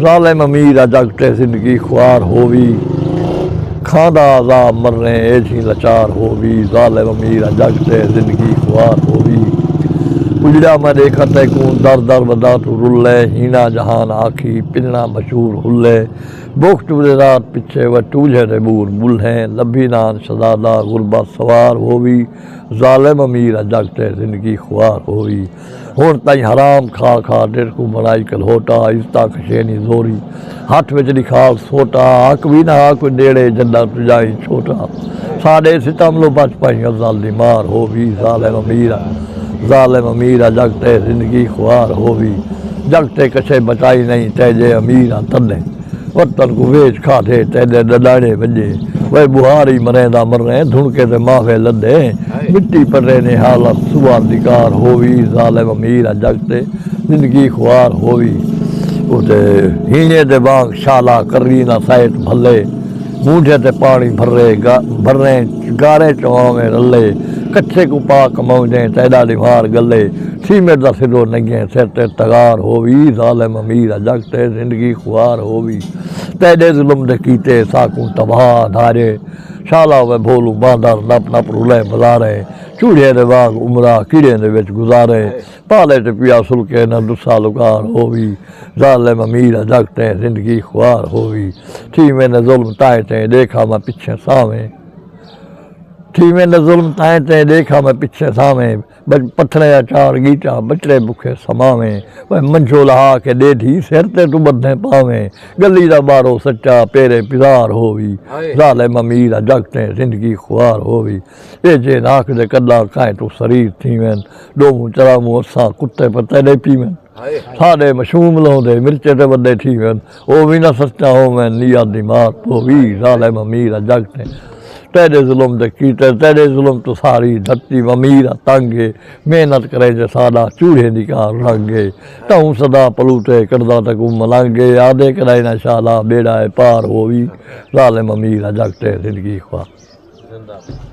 ज़ालिम अमीर जगते जिंदगी ख्वार होवी खांदा आज़ाब मरने ऐसी लाचार होवी ज़ालिम अमीर जगते जिंदगी ख्वार होवी उजड़ा मैं देखते कूं दर दर बदा तू रुल्ले हीना जहान आखी पिलना मशहूर हुल्ले बोख टूरे रात पिछे व टूझे ने बूर बुल्हे लभी नान शदादा गुरबा सवार होवी ज़ालिम अमीर जगते जिंदगी ख्वार होवी हुण ताईं हराम खा खा टिरकू बनाई कल होटा इज्जता कशेनी जोरी हथ विच लिखाल सोटा हक भी ना हक नेड़े जन्ना तुझाई छोटा साडे सितम लो बच पाई अज़ल दी मार होवी ज़ालिम अमीर जगते जिंदगी ख्वार होवी जगते कछे बचाई नहीं तेजे अमीर तने वतन को वेच खाधे तेजे डडाड़े वजे वे बुहारी मरेंदा मरे धुणके ते मावे लदे मिट्टी परे ने हालत सुवादिकार होवी ज़ालिम अमीर जगते जिंदगी ख्वार होवी उते हीने दे बाग शाला करी ना सैट भले मूंझे ते पानी भर्रे गारे चवा में रले कच्चे को पाक मौजे तैदा डिमार गले सीमेंट दा सिरो नंगे सिर ते तगार होवी ज़ालिम अमीर जगते जिंदगी ख्वार होवी तैदे जुल्म दे कीते साकू तबाह धारे शाला वे भोलू बांदर नप नप रुले बजारे चूड़े दे बाग उमरा कीड़े दे विच गुजारे पाले ते पिया सुलके न दुसा लुकार होवी ज़ालिम अमीर जगते जिंदगी ख्वार होवी थी मैंने जुल्म ताए ते देखा मैं पीछे सावे थी मैंने जुल्म ताए ते देखा मैं पीछे सावे पत्थरे चार गीचा बचड़े बुखे समावे वह मंझो लहा के डेढ़ी सिर ते तू बधे पावे गली दा बारो सच्चा पेरे पिजार होवी ज़ालिम अमीर जगते जिंदगी ख्वार होवी ए जे नाक दे कदा खाए तू शरीर थी वैन डोमू चरामू असा कुत्ते पत्ते दे पीवन साडे मशूम लौंदे मिर्चे ते वॾे थी वैन ओ भी न सच्चा हो वैन निया दिमाग होवी ज़ालिम अमीर जगते तेरे जुल्म दे कीते तेरे जुल्म तो सारी धरती अमीर तंगे मेहनत करे जे सादा चूड़े निकार रंगे तू सदा पलूटे करदा तक मलंगे आदे कराई ना शाला बेड़ा पार होवी ज़ालिम अमीर जगते जिंदगी ख्वार